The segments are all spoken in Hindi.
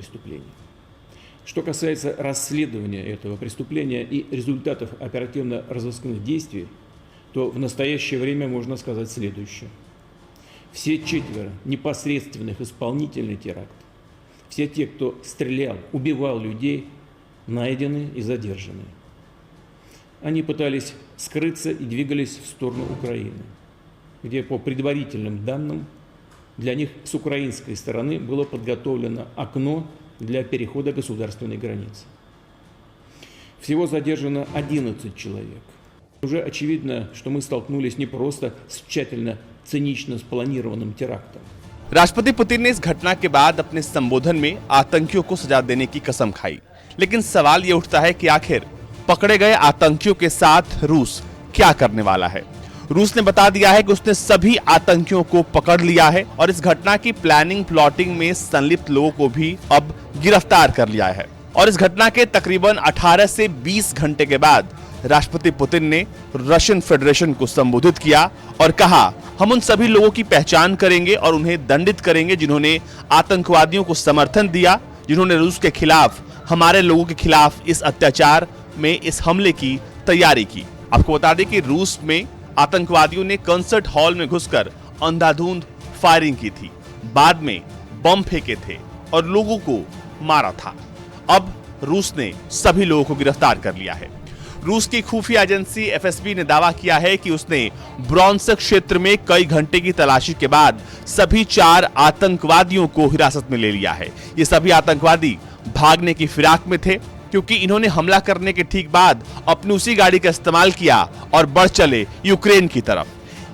преступления. Что касается расследования этого преступления и результатов оперативно-розыскных действий, то в настоящее время можно сказать следующее. Все 4 непосредственных исполнителей теракта, все те, кто стрелял, убивал людей, найдены и задержаны. Они пытались скрыться и двигались в сторону Украины, где по предварительным данным для них с украинской стороны было подготовлено окно для перехода государственной границы. Всего задержано 11 человек. Уже очевидно, что мы столкнулись не просто с тщательно, цинично спланированным терактом. राष्ट्रपति पुतिन ने इस घटना के बाद अपने संबोधन में आतंकियों को सजा देने की कसम खाई, लेकिन सवाल ये उठता है कि आखिर पकड़े गए आतंकियों के साथ रूस क्या करने वाला है। रूस ने बता दिया है कि उसने सभी आतंकियों को पकड़ लिया है और इस घटना की प्लानिंग प्लॉटिंग में संलिप्त लोगों को भी अब गिरफ्तार कर लिया है। और इस घटना के तकरीबन 18 से 20 घंटे के बाद राष्ट्रपति पुतिन ने रशियन फेडरेशन को संबोधित किया और कहा, हम उन सभी लोगों की पहचान करेंगे और उन्हें दंडित करेंगे जिन्होंने आतंकवादियों को समर्थन दिया, जिन्होंने रूस के खिलाफ, हमारे लोगों के खिलाफ इस अत्याचार में, इस हमले की तैयारी की। आपको बता दें कि रूस में आतंकवादियों ने कंसर्ट हॉल में घुसकर अंधाधुंध फायरिंग की थी, बाद में बम फेंके थे और लोगों को मारा था। अब रूस ने सभी लोगों को गिरफ्तार कर लिया है। रूस की खुफिया एजेंसी एफएसबी ने दावा किया है कि उसने ब्रॉन्स्क क्षेत्र में कई घंटे की तलाशी के बाद सभी 4 आतंकवादियों को हिरासत में ले लिया है। ये सभी आतंकवादी भागने की फिराक में थे, क्योंकि इन्होंने हमला करने के ठीक बाद अपनी उसी गाड़ी का इस्तेमाल किया और बढ़ चले यूक्रेन की तरफ।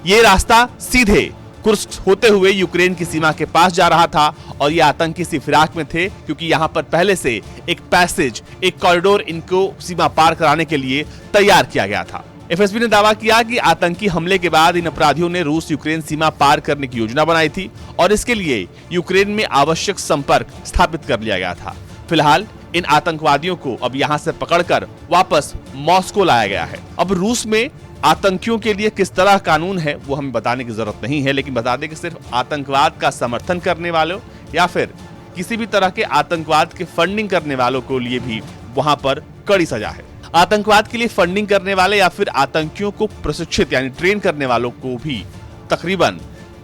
ये रास्ता सीधे कुर्स्क होते हुए यूक्रेन की सीमा के पास जा रहा था और ये आतंकी इसी फिराक में थे, क्योंकि यहाँ पर पहले से एक पैसेज, एक कॉरिडोर इनको सीमा पार कराने के लिए तैयार किया गया था। एफएसबी ने दावा किया कि आतंकी हमले के बाद इन अपराधियों ने रूस यूक्रेन सीमा पार करने की योजना बनाई थी और इसके लिए यूक्रेन में आवश्यक संपर्क स्थापित कर लिया गया था। फिलहाल इन आतंकवादियों को अब यहाँ से पकड़कर वापस मॉस्को लाया गया है। अब रूस में आतंकियों के लिए किस तरह कानून है वो हमें बताने की जरूरत नहीं है, लेकिन बता दें कि सिर्फ आतंकवाद का समर्थन करने वालों या फिर किसी भी तरह के आतंकवाद के फंडिंग करने वालों को लिए भी वहां पर कड़ी सजा है। आतंकवाद के लिए फंडिंग करने वाले या फिर आतंकियों को प्रशिक्षित यानी ट्रेन करने वालों को भी तकरीबन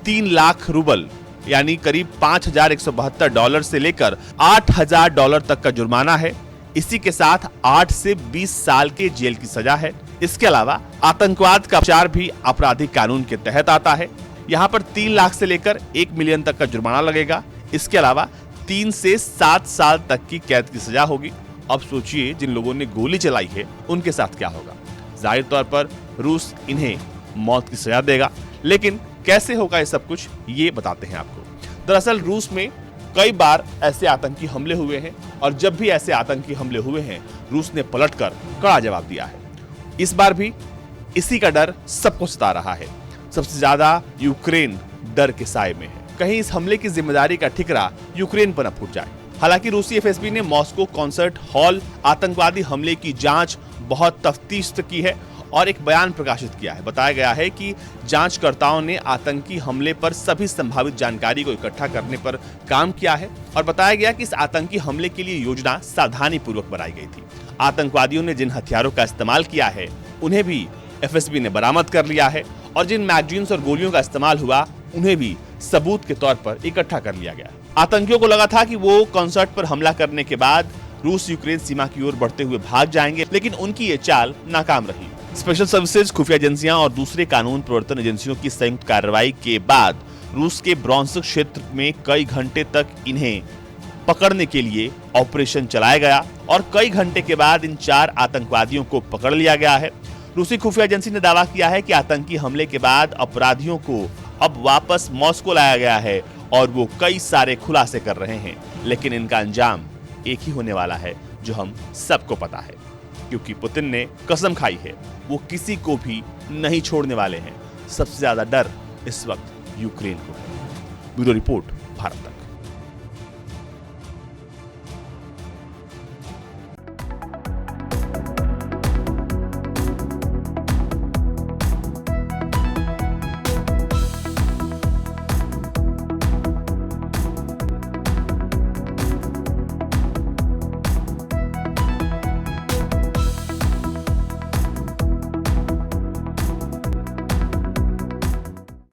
3 लाख रूबल यानी करीब $5,172 से लेकर $8,000 तक का जुर्माना है। इसी के साथ 8 से 20 साल के जेल की सजा है। इसके अलावा आतंकवाद का प्रचार भी आपराधिक कानून के तहत आता है। यहाँ पर 3 लाख से लेकर 1 मिलियन तक का जुर्माना लगेगा। इसके अलावा 3 से 7 साल तक की कैद की सजा होगी। अब सोचिए जिन लोगों ने गोली चलाई है उनके साथ क्या होगा। जाहिर तौर पर रूस इन्हें मौत की सजा देगा, लेकिन कैसे होगा ये सब कुछ, ये बताते हैं आपको। दरअसल रूस में कई बार ऐसे आतंकी हमले हुए हैं और जब भी ऐसे आतंकी हमले हुए हैं रूस ने पलटकर कड़ा जवाब दिया है। इस बार भी इसी का डर सबको सता रहा है। सबसे ज्यादा यूक्रेन डर के साए में है, कहीं इस हमले की जिम्मेदारी का ठिकरा यूक्रेन पर न फूट जाए। हालांकि रूसी एफएसबी ने मॉस्को कॉन्सर्ट हॉल आतंकवादी हमले की जांच बहुत तफ्तीश की है और एक बयान प्रकाशित किया है। बताया गया है कि जांचकर्ताओं ने आतंकी हमले पर सभी संभावित जानकारी को इकट्ठा करने पर काम किया है और बताया गया कि इस आतंकी हमले के लिए योजना सावधानी पूर्वक बनाई गई थी। आतंकवादियों ने जिन हथियारों का इस्तेमाल किया है उन्हें भी एफएसबी ने बरामद कर लिया है और जिन मैगजीन्स और गोलियों का इस्तेमाल हुआ उन्हें भी सबूत के तौर पर इकट्ठा कर लिया गया। आतंकियों को लगा था कि वो कॉन्सर्ट पर हमला करने के बाद रूस यूक्रेन सीमा की ओर बढ़ते हुए भाग जाएंगे, लेकिन उनकी ये चाल नाकाम रही। स्पेशल सर्विसेज, खुफिया एजेंसियां और दूसरे कानून प्रवर्तन एजेंसियों की संयुक्त कार्रवाई के बाद रूस के ब्रॉन्स्क क्षेत्र में कई घंटे तक इन्हें पकड़ने के लिए ऑपरेशन चलाया गया और कई घंटे के बाद इन 4 आतंकवादियों को पकड़ लिया गया है। रूसी खुफिया एजेंसी ने दावा किया है कि आतंकी हमले के बाद अपराधियों को अब वापस मॉस्को लाया गया है और वो कई सारे खुलासे कर रहे हैं, लेकिन इनका अंजाम एक ही होने वाला है जो हम सबको पता है, क्योंकि पुतिन ने कसम खाई है वो किसी को भी नहीं छोड़ने वाले हैं। सबसे ज्यादा डर इस वक्त यूक्रेन को है। ब्यूरो रिपोर्ट, भारत तक।